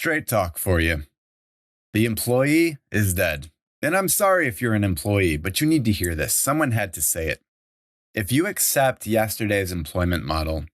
Straight talk for you. The employee is dead. And I'm sorry if you're an employee, but you need to hear this. Someone had to say it. If you accept yesterday's employment model,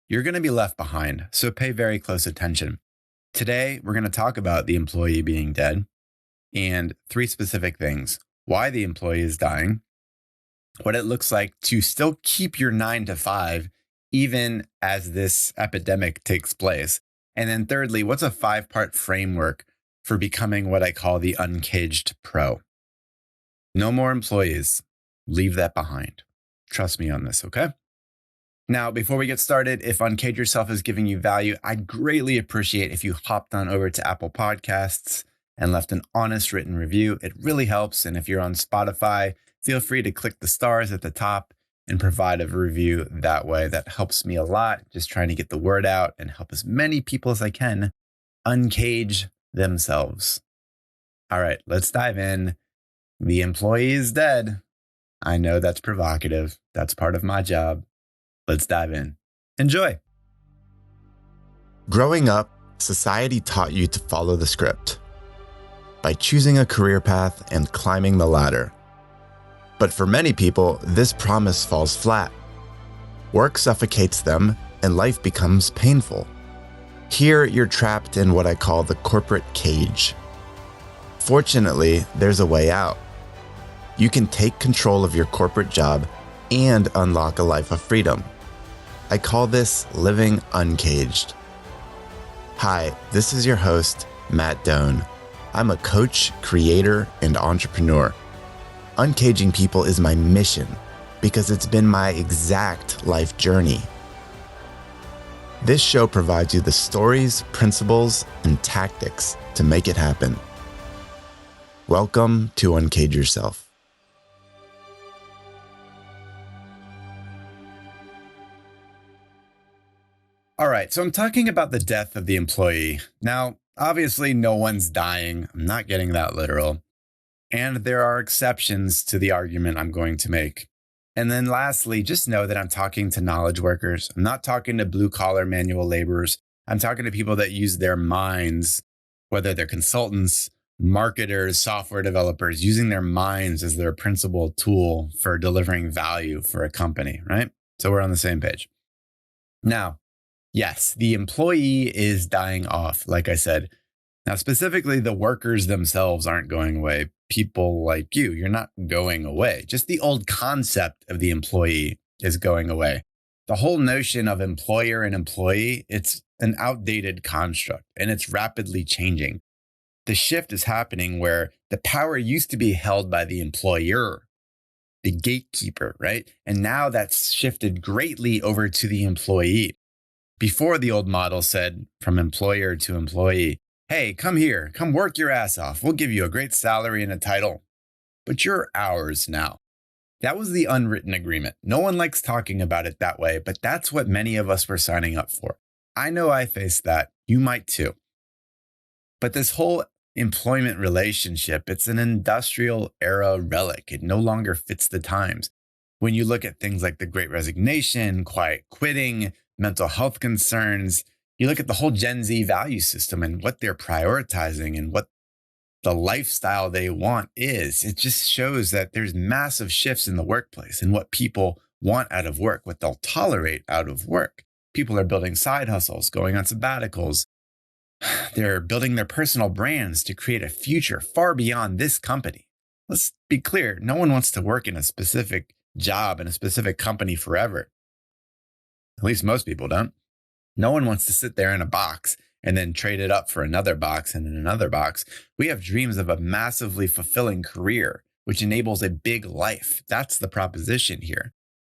you're going to be left behind. So pay very close attention. Today, we're going to talk about the employee being dead and three specific things: why the employee is dying, what it looks like to still keep your 9 to 5, even as this epidemic takes place. And then thirdly, what's a 5-part framework for becoming what I call the Uncaged Pro? No more employees. Leave that behind. Trust me on this, okay? Now, before we get started, if Uncage Yourself is giving you value, I'd greatly appreciate if you hopped on over to Apple Podcasts and left an honest written review. It really helps. And if you're on Spotify, feel free to click the stars at the top and provide a review that way. That helps me a lot, just trying to get the word out and help as many people as I can uncage themselves. All right, let's dive in. The employee is dead. I know that's provocative. That's part of my job. Let's dive in. Enjoy. Growing up, society taught you to follow the script by choosing a career path and climbing the ladder. But for many people, this promise falls flat. Work suffocates them and life becomes painful. Here, you're trapped in what I call the corporate cage. Fortunately, there's a way out. You can take control of your corporate job and unlock a life of freedom. I call this living uncaged. Hi, this is your host, Matt Doan. I'm a coach, creator, and entrepreneur. Uncaging people is my mission because it's been my exact life journey. This show provides you the stories, principles, and tactics to make it happen. Welcome to Uncage Yourself. All right, so I'm talking about the death of the employee. Now, obviously, no one's dying. I'm not getting that literal. And there are exceptions to the argument I'm going to make. And then lastly, just know that I'm talking to knowledge workers. I'm not talking to blue-collar manual laborers. I'm talking to people that use their minds, whether they're consultants, marketers, software developers, using their minds as their principal tool for delivering value for a company, right? So we're on the same page. Now, yes, the employee is dying off, like I said. Now, specifically, the workers themselves aren't going away. People like you, you're not going away. Just the old concept of the employee is going away. The whole notion of employer and employee, it's an outdated construct and it's rapidly changing. The shift is happening where the power used to be held by the employer, the gatekeeper, right? And now that's shifted greatly over to the employee. Before, the old model said from employer to employee, hey, come here, come work your ass off. We'll give you a great salary and a title, but you're ours now. That was the unwritten agreement. No one likes talking about it that way, but that's what many of us were signing up for. I know I faced that. You might too. But this whole employment relationship, it's an industrial era relic. It no longer fits the times. When you look at things like the Great Resignation, quiet quitting, mental health concerns, you look at the whole Gen Z value system and what they're prioritizing and what the lifestyle they want is. It just shows that there's massive shifts in the workplace and what people want out of work, what they'll tolerate out of work. People are building side hustles, going on sabbaticals. They're building their personal brands to create a future far beyond this company. Let's be clear. No one wants to work in a specific job in a specific company forever. At least most people don't. No one wants to sit there in a box and then trade it up for another box and then another box. We have dreams of a massively fulfilling career, which enables a big life. That's the proposition here.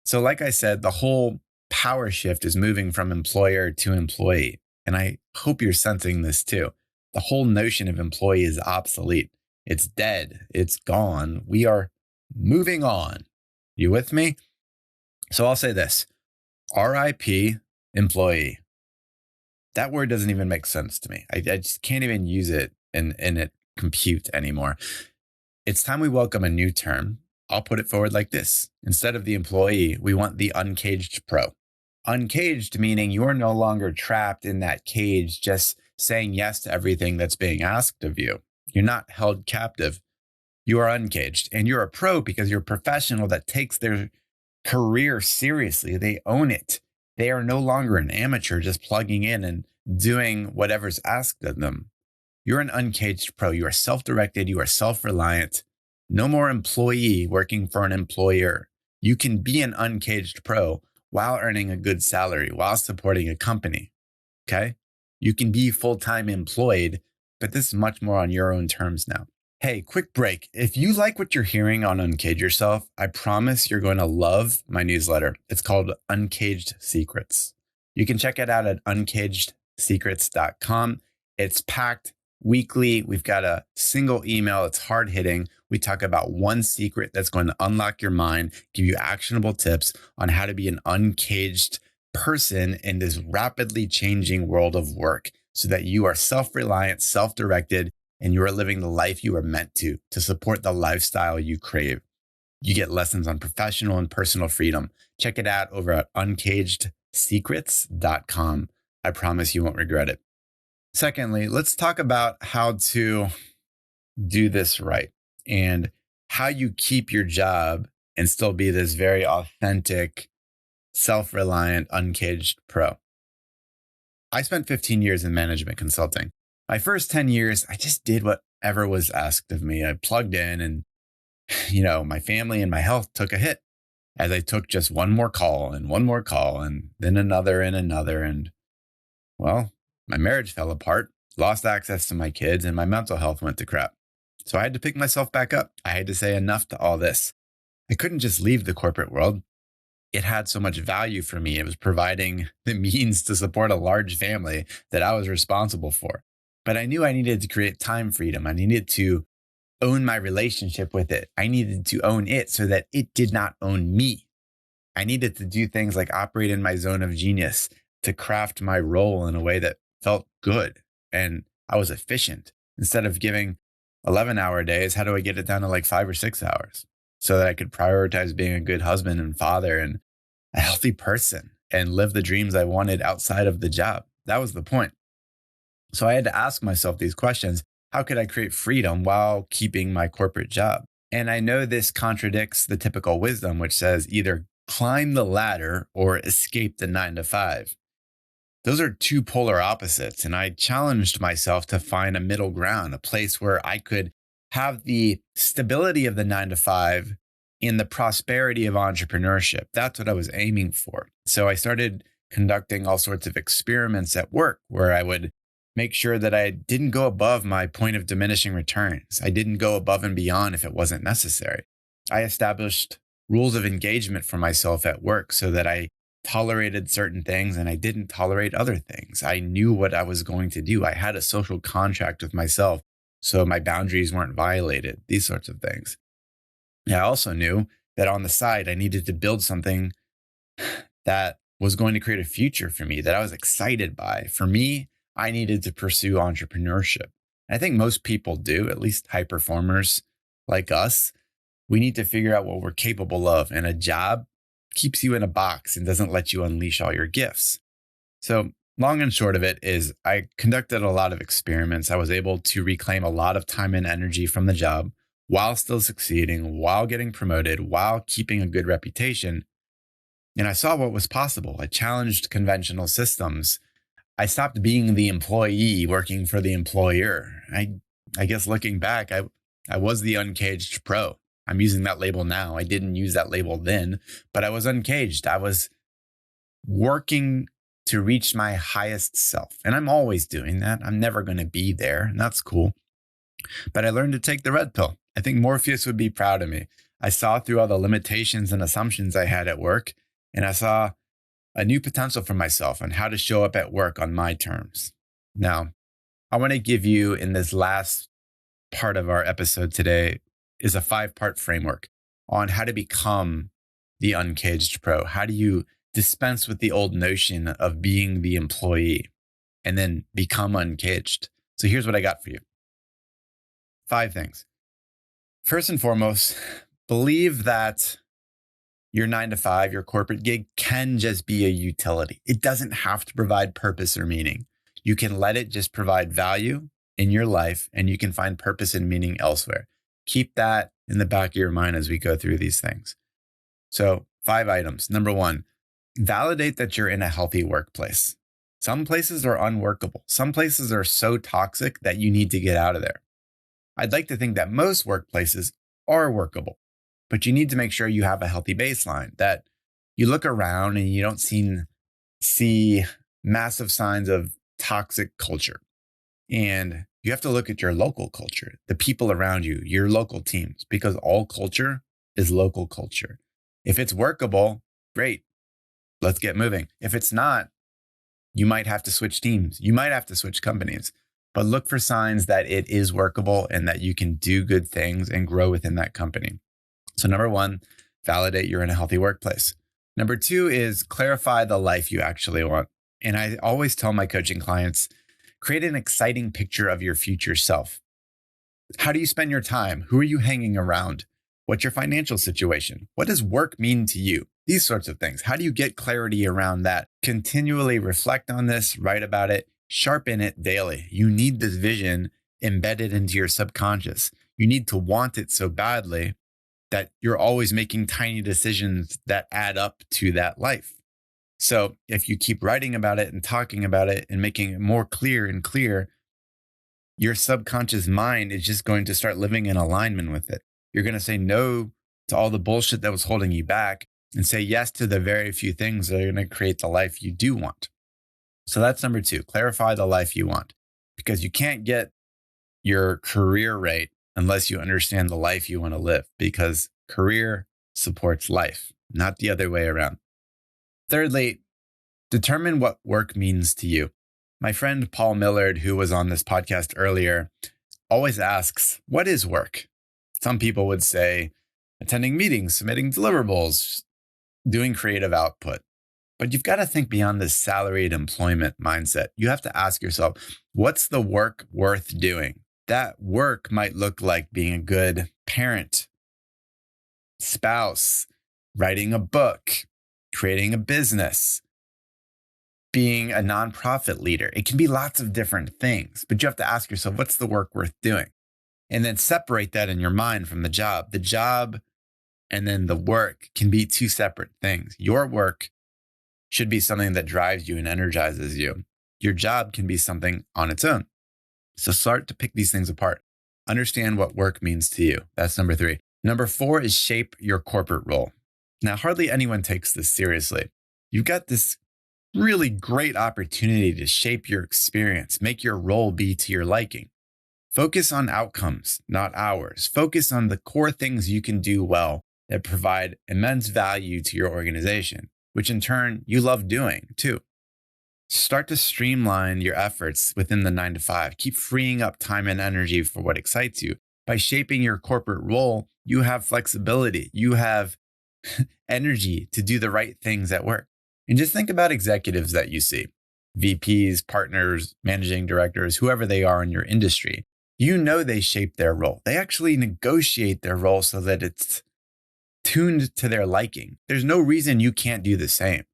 So like I said, the whole power shift is moving from employer to employee. And I hope you're sensing this too. The whole notion of employee is obsolete. It's dead. It's gone. We are moving on. You with me? So I'll say this. RIP employee. That word doesn't even make sense to me. I just can't even use it in it compute anymore. It's time we welcome a new term. I'll put it forward like this. Instead of the employee, we want the Uncaged Pro. Uncaged meaning you're no longer trapped in that cage, just saying yes to everything that's being asked of you. You're not held captive. You are uncaged. And you're a pro because you're a professional that takes their career seriously. They own it. They are no longer an amateur just plugging in and doing whatever's asked of them. You're an uncaged pro. You are self directed. You are self reliant. No more employee working for an employer. You can be an uncaged pro while earning a good salary, while supporting a company. Okay. You can be full time employed, but this is much more on your own terms now. Hey, quick break. If you like what you're hearing on Uncage Yourself, I promise you're going to love my newsletter. It's called Uncaged Secrets. You can check it out at uncagedsecrets.com. It's packed weekly. We've got a single email. It's hard hitting. We talk about one secret that's going to unlock your mind, give you actionable tips on how to be an uncaged person in this rapidly changing world of work so that you are self-reliant, self-directed, and you are living the life you are meant to support the lifestyle you crave. You get lessons on professional and personal freedom. Check it out over at uncagedsecrets.com. I promise you won't regret it. Secondly, let's talk about how to do this right and how you keep your job and still be this very authentic, self-reliant, uncaged pro. I spent 15 years in management consulting. My first 10 years, I just did whatever was asked of me. I plugged in and, my family and my health took a hit as I took just one more call and then another and another. And well, my marriage fell apart, lost access to my kids, and my mental health went to crap. So I had to pick myself back up. I had to say enough to all this. I couldn't just leave the corporate world. It had so much value for me. It was providing the means to support a large family that I was responsible for. But I knew I needed to create time freedom. I needed to own my relationship with it. I needed to own it so that it did not own me. I needed to do things like operate in my zone of genius to craft my role in a way that felt good and I was efficient. Instead of giving 11-hour days, how do I get it down to like 5 or 6 hours so that I could prioritize being a good husband and father and a healthy person and live the dreams I wanted outside of the job? That was the point. So I had to ask myself these questions. How could I create freedom while keeping my corporate job? And I know this contradicts the typical wisdom, which says either climb the ladder or escape the 9 to 5. Those are two polar opposites. And I challenged myself to find a middle ground, a place where I could have the stability of the 9 to 5 in the prosperity of entrepreneurship. That's what I was aiming for. So I started conducting all sorts of experiments at work where I would make sure that I didn't go above my point of diminishing returns. I didn't go above and beyond if it wasn't necessary. I established rules of engagement for myself at work so that I tolerated certain things and I didn't tolerate other things. I knew what I was going to do. I had a social contract with myself so my boundaries weren't violated, these sorts of things. I also knew that on the side, I needed to build something that was going to create a future for me that I was excited by. For me, I needed to pursue entrepreneurship. I think most people do, at least high performers like us. We need to figure out what we're capable of, and a job keeps you in a box and doesn't let you unleash all your gifts. So long and short of it is I conducted a lot of experiments. I was able to reclaim a lot of time and energy from the job while still succeeding, while getting promoted, while keeping a good reputation. And I saw what was possible. I challenged conventional systems. I stopped being the employee working for the employer. I guess looking back, I was the uncaged pro. I'm using that label now. I didn't use that label then, but I was uncaged. I was working to reach my highest self. And I'm always doing that. I'm never going to be there, and that's cool. But I learned to take the red pill. I think Morpheus would be proud of me. I saw through all the limitations and assumptions I had at work, and I saw a new potential for myself and how to show up at work on my terms. Now, I want to give you in this last part of our episode today is a 5-part framework on how to become the uncaged pro. How do you dispense with the old notion of being the employee and then become uncaged? So here's what I got for you. 5 things. First and foremost, believe that your 9 to 5, your corporate gig can just be a utility. It doesn't have to provide purpose or meaning. You can let it just provide value in your life, and you can find purpose and meaning elsewhere. Keep that in the back of your mind as we go through these things. So 5 items. Number 1, validate that you're in a healthy workplace. Some places are unworkable. Some places are so toxic that you need to get out of there. I'd like to think that most workplaces are workable, but you need to make sure you have a healthy baseline, that you look around and you don't see massive signs of toxic culture. And you have to look at your local culture, the people around you, your local teams, because all culture is local culture. If it's workable, great. Let's get moving. If it's not, you might have to switch teams. You might have to switch companies, but look for signs that it is workable and that you can do good things and grow within that company. So number 1, validate you're in a healthy workplace. Number 2 is clarify the life you actually want. And I always tell my coaching clients, create an exciting picture of your future self. How do you spend your time? Who are you hanging around? What's your financial situation? What does work mean to you? These sorts of things. How do you get clarity around that? Continually reflect on this, write about it, sharpen it daily. You need this vision embedded into your subconscious. You need to want it so badly that you're always making tiny decisions that add up to that life. So if you keep writing about it and talking about it and making it more clear and clear, your subconscious mind is just going to start living in alignment with it. You're going to say no to all the bullshit that was holding you back and say yes to the very few things that are going to create the life you do want. So that's number 2, clarify the life you want, because you can't get your career right unless you understand the life you want to live, because career supports life, not the other way around. Thirdly, determine what work means to you. My friend Paul Millard, who was on this podcast earlier, always asks, what is work? Some people would say attending meetings, submitting deliverables, doing creative output. But you've got to think beyond this salaried employment mindset. You have to ask yourself, what's the work worth doing? That work might look like being a good parent, spouse, writing a book, creating a business, being a nonprofit leader. It can be lots of different things, but you have to ask yourself, what's the work worth doing? And then separate that in your mind from the job. The job and then the work can be 2 separate things. Your work should be something that drives you and energizes you. Your job can be something on its own. So start to pick these things apart. Understand what work means to you. That's number 3. Number 4 is shape your corporate role. Now, hardly anyone takes this seriously. You've got this really great opportunity to shape your experience, make your role be to your liking. Focus on outcomes, not hours. Focus on the core things you can do well that provide immense value to your organization, which in turn you love doing too. Start to streamline your efforts within the 9 to 5. Keep freeing up time and energy for what excites you. By shaping your corporate role, you have flexibility. You have energy to do the right things at work. And just think about executives that you see, VPs, partners, managing directors, whoever they are in your industry. You know they shape their role. They actually negotiate their role so that it's tuned to their liking. There's no reason you can't do the same.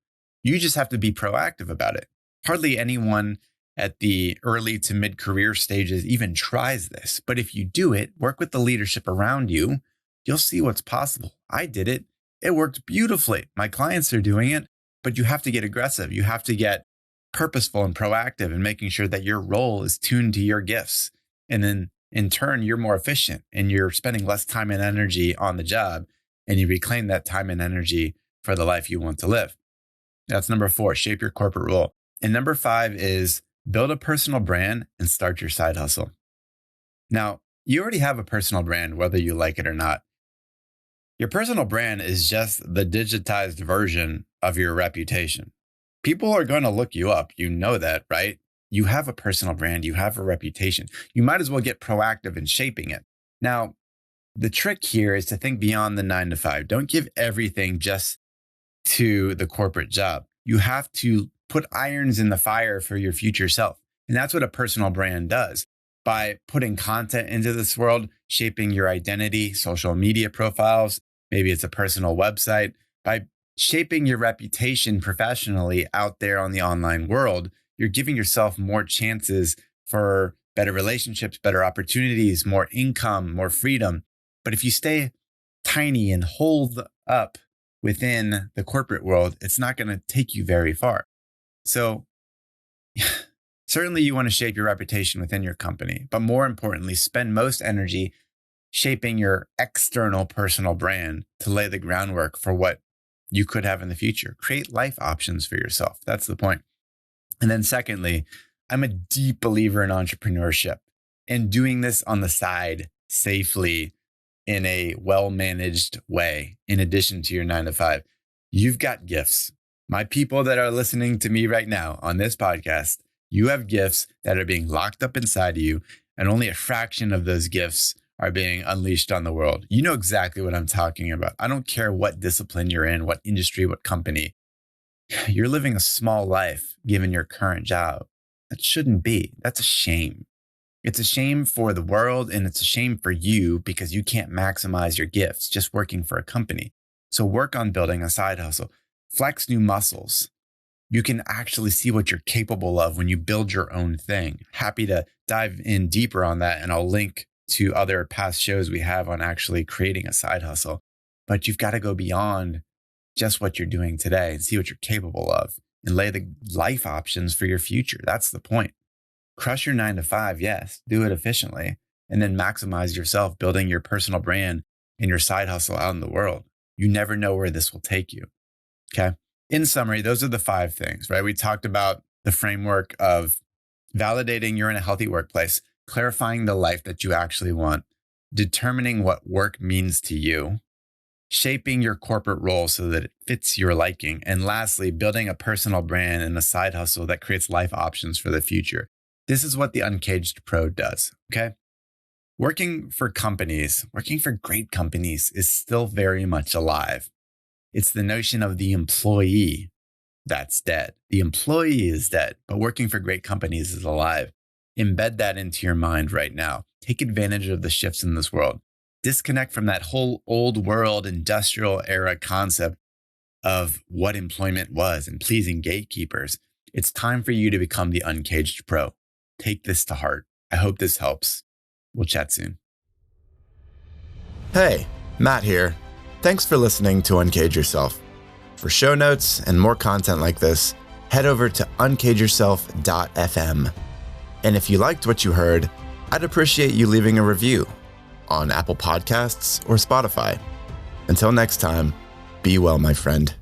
You just have to be proactive about it. Hardly anyone at the early to mid-career stages even tries this. But if you do it, work with the leadership around you, you'll see what's possible. I did it. It worked beautifully. My clients are doing it, but you have to get aggressive. You have to get purposeful and proactive in making sure that your role is tuned to your gifts. And then in turn, you're more efficient and you're spending less time and energy on the job, and you reclaim that time and energy for the life you want to live. That's number 4, shape your corporate role. And number 5 is build a personal brand and start your side hustle. Now, you already have a personal brand, whether you like it or not. Your personal brand is just the digitized version of your reputation. People are going to look you up. You know that, right? You have a personal brand. You have a reputation. You might as well get proactive in shaping it. Now, the trick here is to think beyond the 9 to 5. Don't give everything just to the corporate job. You have to put irons in the fire for your future self. And that's what a personal brand does. By putting content into this world, shaping your identity, social media profiles, maybe it's a personal website. By shaping your reputation professionally out there on the online world, you're giving yourself more chances for better relationships, better opportunities, more income, more freedom. But if you stay tiny and hold up within the corporate world, it's not going to take you very far. So certainly you want to shape your reputation within your company, but more importantly, spend most energy shaping your external personal brand to lay the groundwork for what you could have in the future. Create life options for yourself. That's the point. And then secondly, I'm a deep believer in entrepreneurship and doing this on the side safely in a well-managed way, in addition to your 9 to 5. You've got gifts. My people that are listening to me right now on this podcast, you have gifts that are being locked up inside of you, and only a fraction of those gifts are being unleashed on the world. You know exactly what I'm talking about. I don't care what discipline you're in, what industry, what company. You're living a small life given your current job. That shouldn't be. That's a shame. It's a shame for the world, and it's a shame for you because you can't maximize your gifts just working for a company. So work on building a side hustle. Flex new muscles. You can actually see what you're capable of when you build your own thing. Happy to dive in deeper on that, and I'll link to other past shows we have on actually creating a side hustle. But you've got to go beyond just what you're doing today and see what you're capable of and lay the life options for your future. That's the point. Crush your 9 to 5, yes, do it efficiently, and then maximize yourself, building your personal brand and your side hustle out in the world. You never know where this will take you. Okay. In summary, those are the 5 things, right? We talked about the framework of validating you're in a healthy workplace, clarifying the life that you actually want, determining what work means to you, shaping your corporate role so that it fits your liking, and lastly, building a personal brand and a side hustle that creates life options for the future. This is what the Uncaged Pro does, okay? Working for companies, working for great companies is still very much alive. It's the notion of the employee that's dead. The employee is dead, but working for great companies is alive. Embed that into your mind right now. Take advantage of the shifts in this world. Disconnect from that whole old world industrial era concept of what employment was and pleasing gatekeepers. It's time for you to become the Uncaged Pro. Take this to heart. I hope this helps. We'll chat soon. Hey, Matt here. Thanks for listening to Uncage Yourself. For show notes and more content like this, head over to uncageyourself.fm. And if you liked what you heard, I'd appreciate you leaving a review on Apple Podcasts or Spotify. Until next time, be well, my friend.